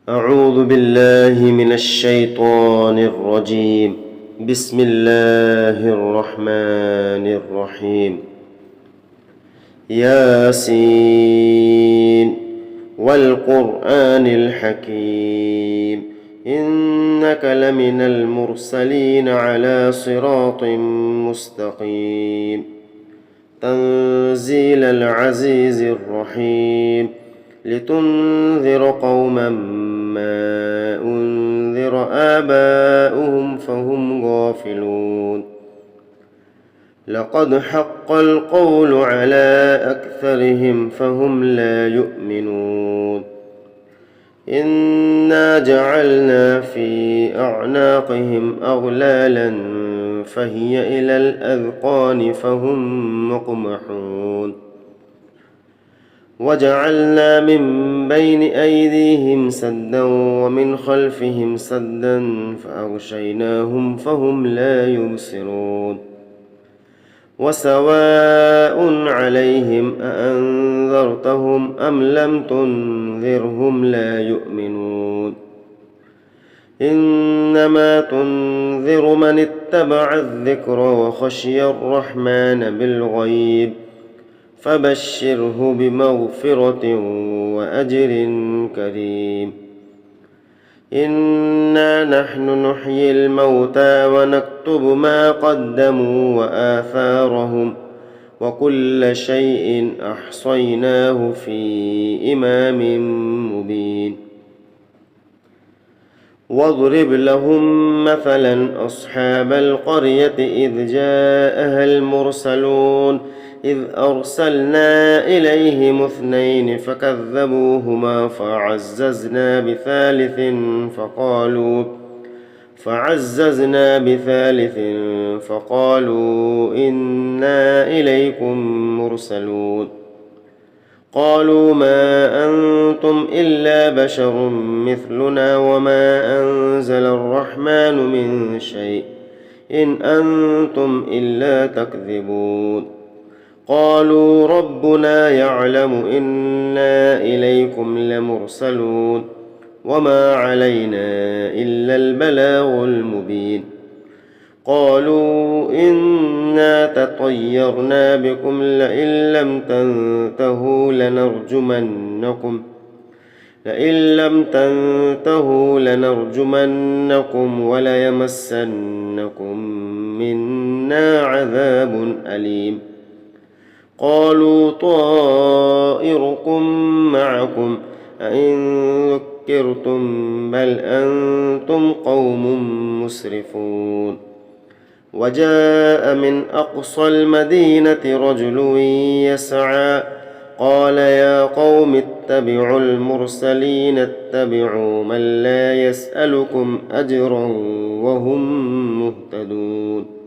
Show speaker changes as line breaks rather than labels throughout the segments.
أعوذ بالله من الشيطان الرجيم. بسم الله الرحمن الرحيم. ياسين والقرآن الحكيم إنك لمن المرسلين على صراط مستقيم تنزيل العزيز الرحيم لتنذر قوما ما أنذر آباؤهم فهم غافلون لقد حق القول على أكثرهم فهم لا يؤمنون إنا جعلنا في أعناقهم أغلالا فهي إلى الأذقان فهم مقمحون وجعلنا من بين أيديهم سدا ومن خلفهم سدا فأغشيناهم فهم لا يبصرون وسواء عليهم أأنذرتهم أم لم تنذرهم لا يؤمنون إنما تنذر من اتبع الذكر وخشي الرحمن بالغيب فبشره بمغفرة وأجر كريم إنا نحن نحيي الموتى ونكتب ما قدموا وآثارهم وكل شيء أحصيناه في إمام مبين واضرب لهم مثلا أصحاب القرية إذ جاءها المرسلون إذ أرسلنا إليهم اثنين فكذبوهما فعززنا بثالث فقالوا إنا إليكم مرسلون قالوا ما أنتم إلا بشر مثلنا وما أنزل الرحمن من شيء إن أنتم إلا تكذبون قالوا ربنا يعلم إنا إليكم لمرسلون وما علينا إلا البلاغ المبين قالوا إنا تطيرنا بكم لئن لم تنتهوا لنرجمنكم وليمسنكم منا عذاب أليم قالوا طائركم معكم أئن ذكرتم بل أنتم قوم مسرفون وجاء من أقصى المدينة رجل يسعى قال يا قوم اتبعوا المرسلين اتبعوا من لا يسألكم أجرا وهم مهتدون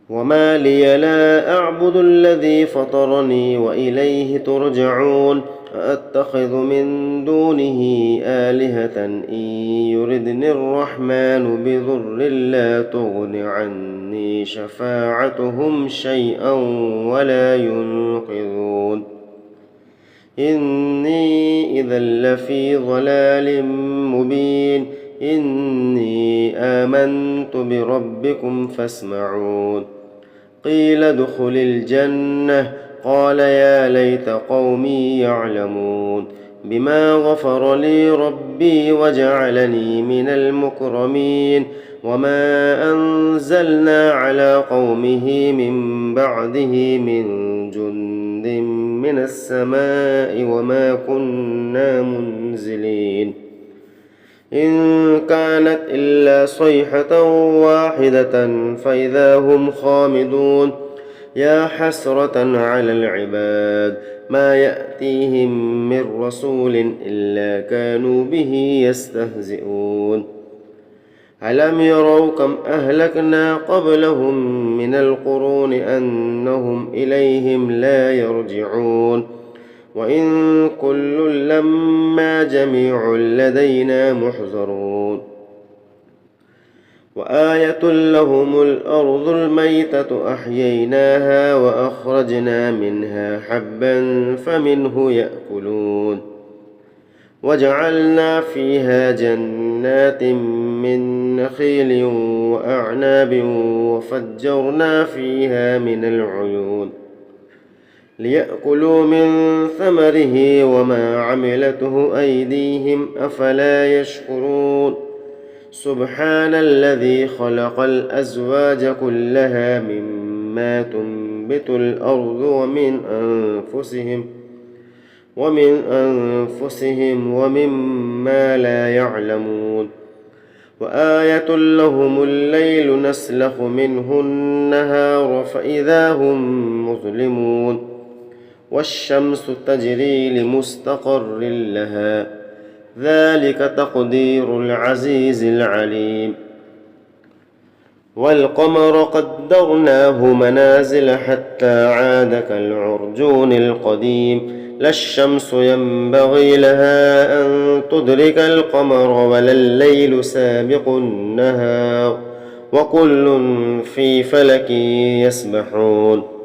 وما لي لا أعبد الذي فطرني وإليه ترجعون أأتخذ من دونه آلهة إن يردني الرحمن بضر لا تغن عني شفاعتهم شيئا ولا ينقذون إني إذا لفي ضلال مبين إني آمنت بربكم فاسمعون قيل ادخل الجنة قال يا ليت قومي يعلمون بما غفر لي ربي وجعلني من المكرمين وما أنزلنا على قومه من بعده من جند من السماء وما كنا منزلين إن كانت إلا صيحة واحدة فإذا هم خامدون يا حسرة على العباد ما يأتيهم من رسول إلا كانوا به يستهزئون ألم يروا كم أهلكنا قبلهم من القرون أنهم إليهم لا يرجعون وإن كل لما جميع لدينا محضرون وآية لهم الأرض الميتة أحييناها وأخرجنا منها حبا فمنه يأكلون وجعلنا فيها جنات من نخيل وأعناب وفجرنا فيها من العيون ليأكلوا من ثمره وما عملته أيديهم أفلا يشكرون سبحان الذي خلق الأزواج كلها مما تنبت الأرض ومن أنفسهم ومما لا يعلمون وآية لهم الليل نسلخ منه النهار فإذا هم مظلمون والشمس تجري لمستقر لها ذلك تقدير العزيز العليم والقمر قدرناه منازل حتى عاد كالعرجون القديم لا الشمس ينبغي لها أن تدرك القمر ولا الليل سابق النهار وكل في فلك يسبحون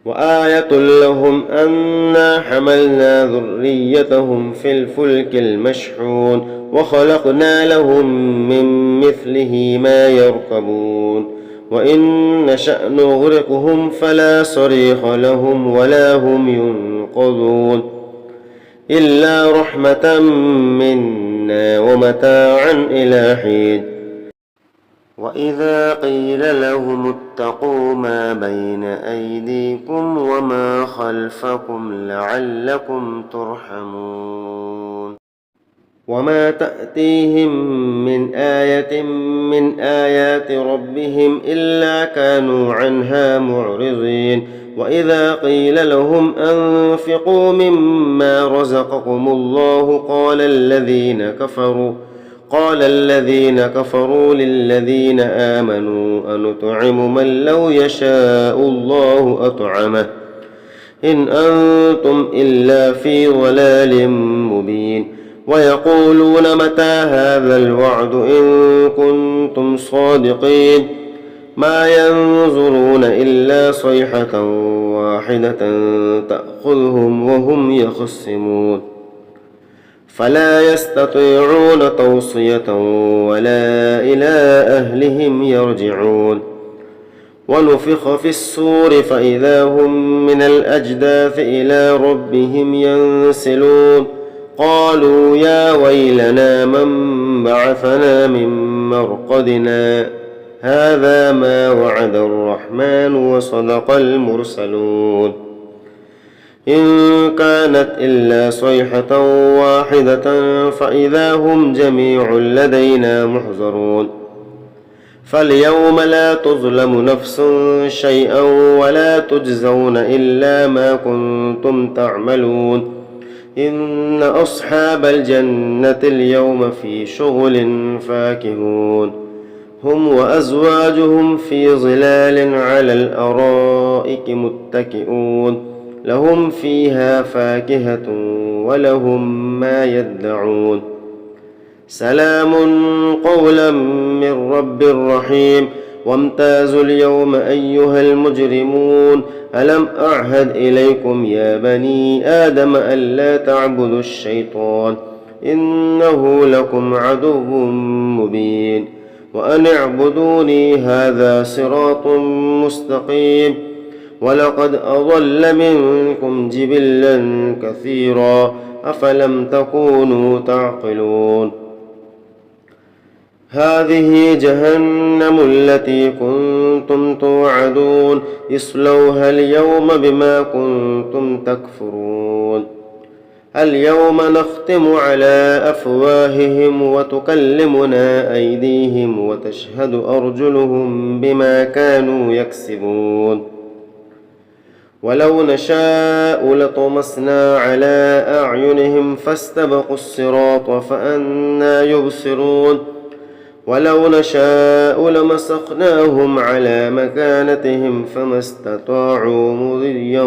وآية لهم أنا حملنا ذريتهم في الفلك المشحون وخلقنا لهم من مثله ما يركبون وإن نشأ نغرقهم فلا صريخ لهم ولا هم ينقذون إلا رحمة منا ومتاعا إلى حين وإذا قيل لهم اتقوا ما بين أيديكم وما خلفكم لعلكم ترحمون وما تأتيهم من آية من آيات ربهم إلا كانوا عنها معرضين وإذا قيل لهم أنفقوا مما رزقكم الله قال الذين كفروا للذين آمنوا أنطعم من لو يشاء الله أطعمه إن أنتم إلا في ضلال مبين ويقولون متى هذا الوعد إن كنتم صادقين ما ينظرون إلا صيحة واحدة تأخذهم وهم يخصمون فلا يستطيعون توصية ولا إلى أهلهم يرجعون ونفخ في الصور فإذا هم من الأجداث إلى ربهم ينسلون قالوا يا ويلنا من بعثنا من مرقدنا هذا ما وعد الرحمن وصدق المرسلون إن كانت إلا صيحة واحدة فإذا هم جميع لدينا محضرون فاليوم لا تظلم نفس شيئا ولا تجزون إلا ما كنتم تعملون إن أصحاب الجنة اليوم في شغل فاكهون هم وأزواجهم في ظلال على الأرائك متكئون لهم فيها فاكهة ولهم ما يدعون سلام قولا من رب رحيم وامتازوا اليوم أيها المجرمون ألم أعهد إليكم يا بني آدم ألا تعبدوا الشيطان إنه لكم عدو مبين وأن اعبدوني هذا صراط مستقيم ولقد أضل منكم جبلا كثيرا أفلم تكونوا تعقلون هذه جهنم التي كنتم توعدون اصلوها اليوم بما كنتم تكفرون اليوم نختم على أفواههم وتكلمنا أيديهم وتشهد أرجلهم بما كانوا يكسبون ولو نشاء لطمسنا على أعينهم فاستبقوا الصراط فأنى يبصرون ولو نشاء لمسخناهم على مكانتهم فما استطاعوا مضيا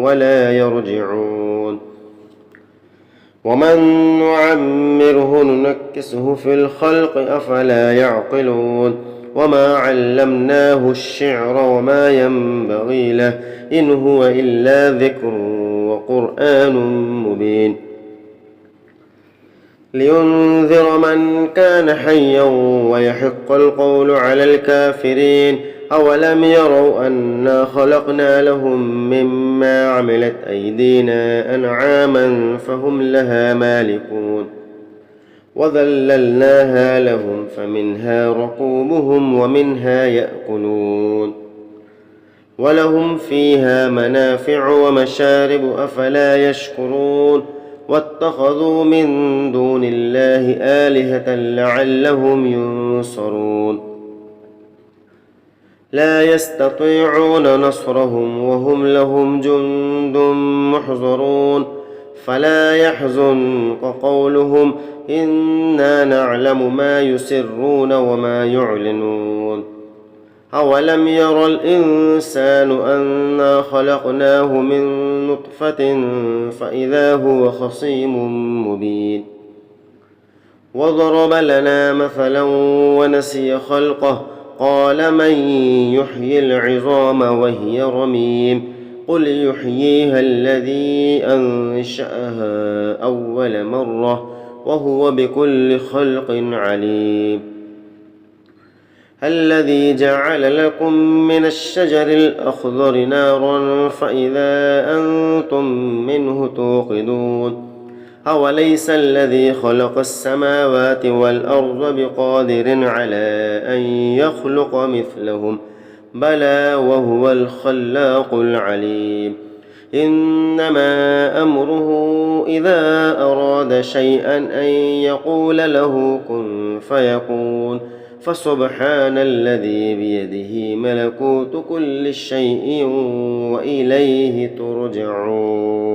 ولا يرجعون ومن نعمره ننكسه في الخلق أفلا يعقلون وما علمناه الشعر وما ينبغي له إن هو إلا ذكر وقرآن مبين لينذر من كان حيا ويحق القول على الكافرين. أولم يروا أنا خلقنا لهم مما عملت أيدينا أنعاما فهم لها مالكون وذللناها لهم فمنها ركوبهم ومنها يأكلون ولهم فيها منافع ومشارب أفلا يشكرون واتخذوا من دون الله آلهة لعلهم ينصرون لا يستطيعون نصرهم وهم لهم جند محضرون فلا يحزنك قولهم إنا نعلم ما يسرون وما يعلنون أولم ير الإنسان أنا خلقناه من نطفة فإذا هو خصيم مبين وضرب لنا مثلا ونسي خلقه قال من يحيي العظام وهي رميم قل يحييها الذي أنشأها أول مرة وهو بكل خلق عليم الذي جعل لكم من الشجر الأخضر نارا فإذا أنتم منه توقدون أوليس الذي خلق السماوات والأرض بقادر على أن يخلق مثلهم بلى وهو الخلاق العليم إنما أمره إذا أراد شيئا أن يقول له كن فيكون فسبحان الذي بيده ملكوت كل شيء وإليه ترجعون.